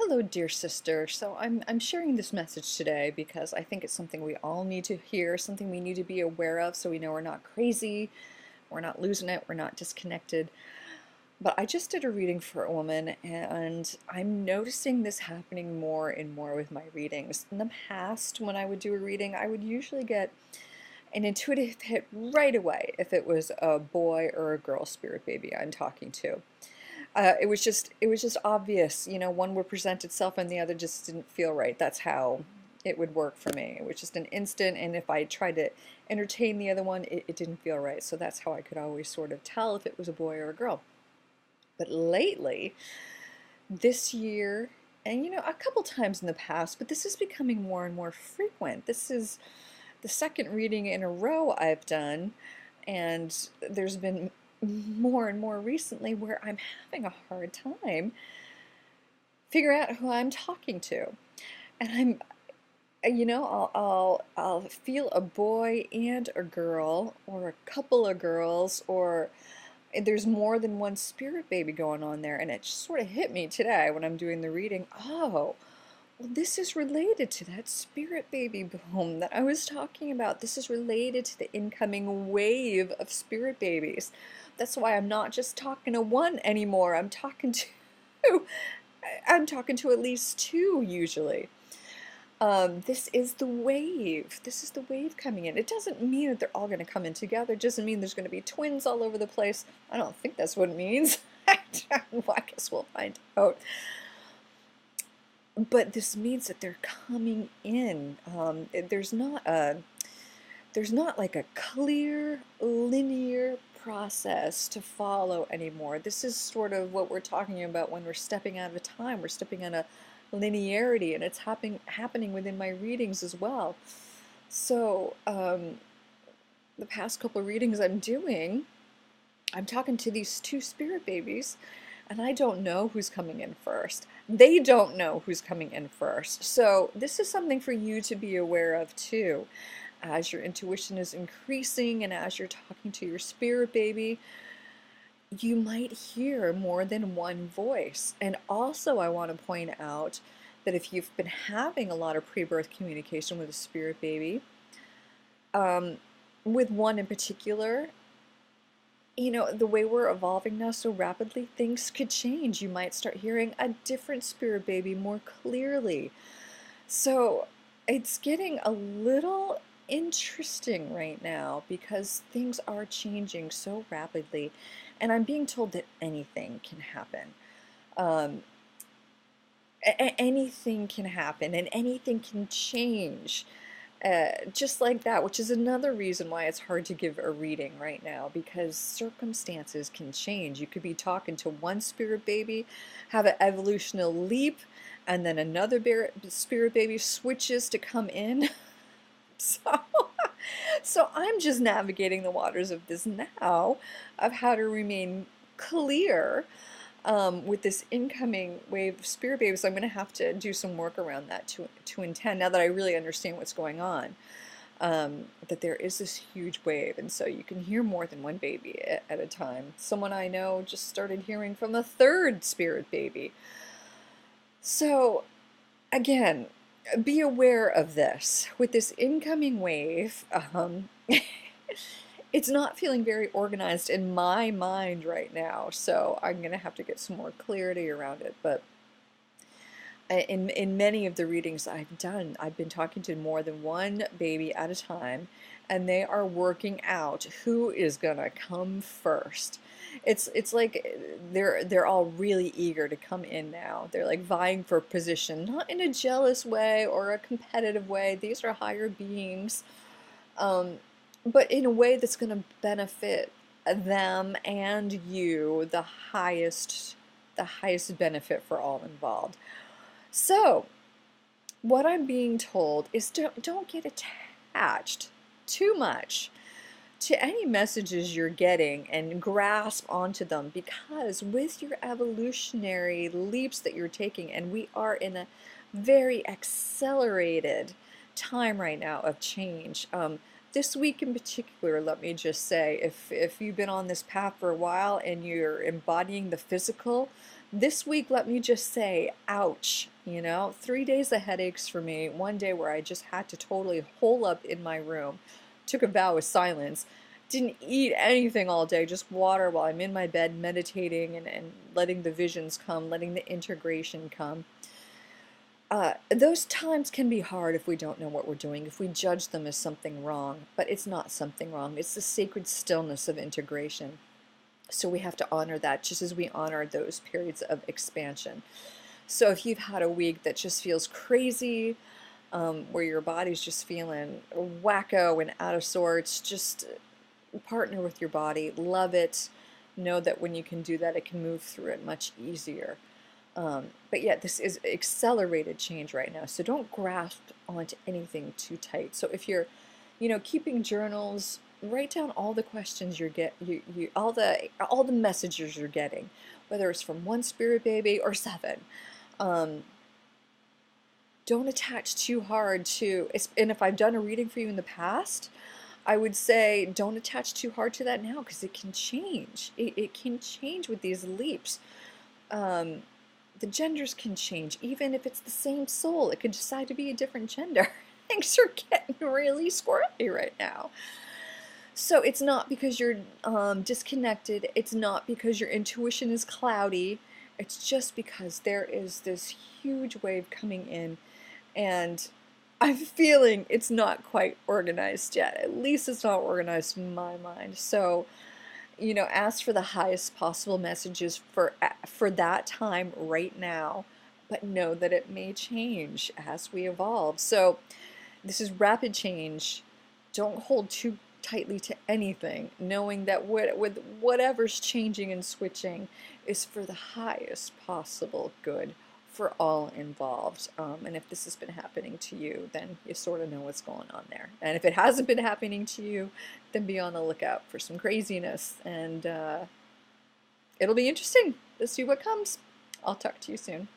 Hello, dear sister. So I'm sharing this message today because I think it's something we all need to hear, something we need to be aware of so we know we're not crazy, we're not losing it, we're not disconnected. But I just did a reading for a woman and I'm noticing this happening more and more with my readings. In the past, when I would do a reading, I would usually get an intuitive hit right away if it was a boy or a girl spirit baby I'm talking to. It was just obvious, one would present itself and the other just didn't feel right. That's how it would work for me. It was just an instant, and if I tried to entertain the other one, it didn't feel right. So that's how I could always sort of tell if it was a boy or a girl. But lately, this year, and a couple times in the past, but this is becoming more and more frequent. This is the second reading in a row I've done, and there's been more and more recently where I'm having a hard time figuring out who I'm talking to. And I'll feel a boy and a girl, or a couple of girls, or there's more than one spirit baby going on there. And it just sort of hit me today when I'm doing the reading. Oh, well, this is related to that spirit baby boom that I was talking about. This is related to the incoming wave of spirit babies. That's why I'm not just talking to one anymore. I'm talking to at least two usually. This is the wave. This is the wave coming in. It doesn't mean that they're all going to come in together. It doesn't mean there's going to be twins all over the place. I don't think that's what it means. Well, I guess we'll find out. But this means that they're coming in. There's not like a clear, linear process to follow anymore. This is sort of what we're talking about when we're stepping out of time. We're stepping on a linearity, and it's happening within my readings as well. So the past couple of readings I'm doing, I'm talking to these two spirit babies, and I don't know who's coming in first. They don't know who's coming in first. So this is something for you to be aware of too. As your intuition is increasing and as you're talking to your spirit baby, you might hear more than one voice. And also, I want to point out that if you've been having a lot of pre-birth communication with a spirit baby, with one in particular, the way we're evolving now so rapidly, things could change. You might start hearing a different spirit baby more clearly. So it's getting a little interesting right now because things are changing so rapidly, and I'm being told that anything can happen. Um, Anything can happen and anything can change just like that, which is another reason why it's hard to give a reading right now, because circumstances can change. You could be talking to one spirit baby, have an evolutional leap, and then another spirit baby switches to come in. So, so I'm just navigating the waters of this now, of how to remain clear with this incoming wave of spirit babies. I'm going to have to do some work around that to intend, now that I really understand what's going on, that there is this huge wave, and so you can hear more than one baby at a time. Someone I know just started hearing from a third spirit baby. So again, be aware of this. With this incoming wave, it's not feeling very organized in my mind right now, so I'm going to have to get some more clarity around it. But in many of the readings I've done, I've been talking to more than one baby at a time, and they are working out who is going to come first. It's like they're all really eager to come in now. They're like vying for position, not in a jealous way or a competitive way. These are higher beings, but in a way that's going to benefit them and you the highest benefit for all involved. So what I'm being told is don't get attached too much to any messages you're getting and grasp onto them, because with your evolutionary leaps that you're taking, and we are in a very accelerated time right now of change. This week in particular, let me just say, if you've been on this path for a while and you're embodying the physical, This week, let me just say, ouch, 3 days of headaches for me, one day where I just had to totally hole up in my room, took a vow of silence, didn't eat anything all day, just water while I'm in my bed meditating and letting the visions come, letting the integration come. Those times can be hard if we don't know what we're doing, if we judge them as something wrong, but it's not something wrong. It's the sacred stillness of integration. So we have to honor that just as we honor those periods of expansion. So if you've had a week that just feels crazy, where your body's just feeling wacko and out of sorts, just partner with your body, love it. Know that when you can do that, it can move through it much easier. But yeah, this is accelerated change right now. So don't grasp onto anything too tight. So if you're, keeping journals, write down all the questions all the messages you're getting, whether it's from one spirit baby or seven. Don't attach too hard to, and if I've done a reading for you in the past, I would say don't attach too hard to that now because it can change. It can change with these leaps. The genders can change, even if it's the same soul. It could decide to be a different gender. Things are getting really squirrely right now. So it's not because you're disconnected. It's not because your intuition is cloudy. It's just because there is this huge wave coming in, and I'm feeling it's not quite organized yet. At least it's not organized in my mind. So, ask for the highest possible messages for that time right now, but know that it may change as we evolve. So this is rapid change. Don't hold too tightly to anything, knowing that with whatever's changing and switching is for the highest possible good for all involved. And if this has been happening to you, then you sort of know what's going on there. And if it hasn't been happening to you, then be on the lookout for some craziness. And it'll be interesting to see what comes. I'll talk to you soon.